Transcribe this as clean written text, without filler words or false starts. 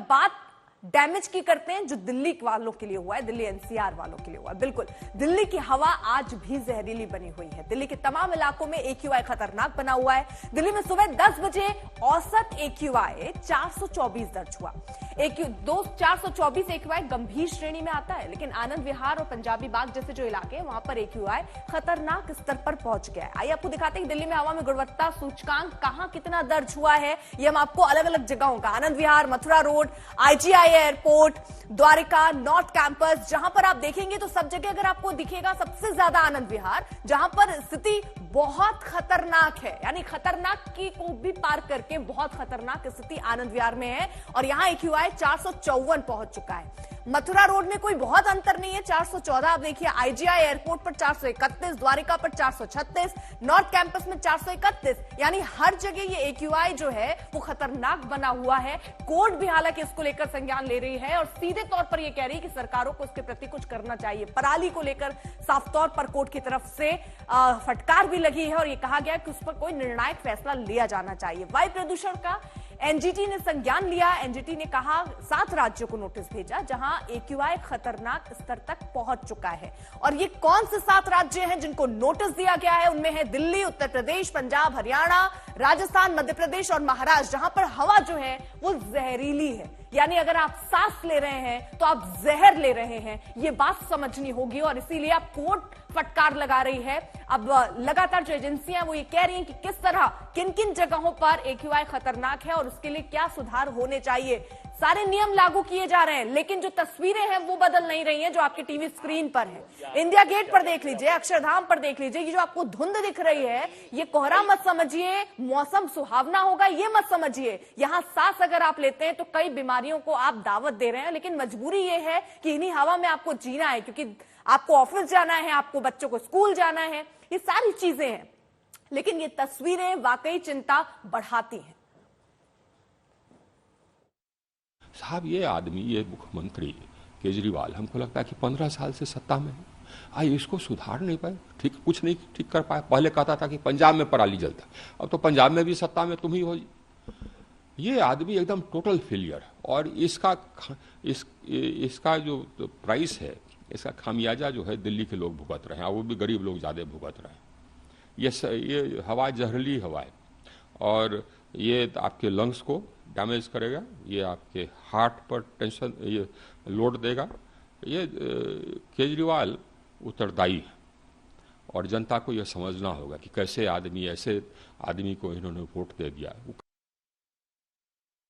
बात डैमेज की करते हैं जो दिल्ली वालों के लिए हुआ है, दिल्ली एनसीआर वालों के लिए हुआ है। बिल्कुल, दिल्ली की हवा आज भी जहरीली बनी हुई है। दिल्ली के तमाम इलाकों में AQI खतरनाक बना हुआ है। दिल्ली में सुबह 10 बजे औसत AQI 424 दर्ज हुआ। 424 AQI गंभीर श्रेणी में आता है, लेकिन आनंद विहार और पंजाबी बाग जैसे जो इलाके हैं वहां पर AQI खतरनाक स्तर पर पहुंच गया है। आइए आपको दिखाते हैं दिल्ली में हवा में गुणवत्ता सूचकांक कहां कितना दर्ज हुआ है। ये हम आपको अलग अलग जगहों का, Anand Vihar, Mathura road, IGI airport, Dwarka, north campus, जहां पर आप देखेंगे तो सब जगह अगर आपको दिखेगा सबसे ज्यादा आनंद विहार, जहां पर स्थिति बहुत खतरनाक है, यानी खतरनाक की को भी पार करके बहुत खतरनाक स्थिति आनंद विहार में है और यहां AQI 454 पहुंच चुका है। मथुरा रोड में कोई बहुत अंतर नहीं है, 414। आप देखिए IGI एयरपोर्ट पर 431, द्वारिका पर 436, नॉर्थ कैंपस में 431, यानी हर जगह ये AQI जो है वो खतरनाक बना हुआ है। कोर्ट भी हालांकि इसको लेकर संज्ञान ले रही है और सीधे तौर पर यह कह रही है कि सरकारों को इसके प्रति कुछ करना चाहिए। पराली को लेकर साफ तौर पर कोर्ट की तरफ से फटकार भी लगी है और यह कहा गया कि उस पर कोई निर्णायक फैसला लिया जाना चाहिए। वायु प्रदूषण का एनजीटी ने संज्ञान लिया। एनजीटी ने कहा 7 राज्यों को नोटिस भेजा जहां AQI खतरनाक स्तर तक पहुंच चुका है। और ये कौन से 7 राज्य हैं जिनको नोटिस दिया गया है? उनमें है दिल्ली, उत्तर प्रदेश, पंजाब, हरियाणा, राजस्थान, मध्य प्रदेश और महाराष्ट्र, जहां पर हवा जो है वो जहरीली है। यानी अगर आप सांस ले रहे हैं तो आप जहर ले रहे हैं, ये बात समझनी होगी और इसीलिए आप कोर्ट फटकार लगा रही है। अब लगातार जो एजेंसियां वो ये कह रही हैं कि किस तरह किन किन जगहों पर AQI खतरनाक है और उसके लिए क्या सुधार होने चाहिए। सारे नियम लागू किए जा रहे हैं, लेकिन जो तस्वीरें हैं वो बदल नहीं रही हैं जो आपके टीवी स्क्रीन पर है। इंडिया गेट पर देख लीजिए, अक्षरधाम पर देख लीजिए, ये जो आपको धुंध दिख रही है ये कोहरा मत समझिए, मौसम सुहावना होगा ये मत समझिए। यहां सांस अगर आप लेते हैं तो कई बीमारियों को आप दावत दे रहे हैं, लेकिन मजबूरी ये है कि इन्हीं हवा में आपको जीना है, क्योंकि आपको ऑफिस जाना है, आपको बच्चों को स्कूल जाना है, ये सारी चीजें हैं। लेकिन ये तस्वीरें वाकई चिंता बढ़ाती हैं। साहब, ये आदमी, ये मुख्यमंत्री केजरीवाल, हमको लगता है कि 15 साल से सत्ता में है, आई इसको सुधार नहीं पाए, ठीक कुछ नहीं ठीक कर पाए। पहले कहता था कि पंजाब में पराली जलता, अब तो पंजाब में भी सत्ता में तुम ही हो। ये आदमी एकदम टोटल फेलियर, और इसका जो प्राइस है, इसका खामियाजा जो है दिल्ली के लोग भुगत रहे हैं, और वो भी गरीब लोग ज़्यादा भुगत रहे हैं। ये हवा जहरीली हवा है और ये आपके लंग्स को डैमेज करेगा, ये आपके हार्ट पर टेंशन, ये लोड देगा। ये केजरीवाल उत्तरदायी है और जनता को यह समझना होगा कि कैसे आदमी, ऐसे आदमी को इन्होंने वोट दे दिया।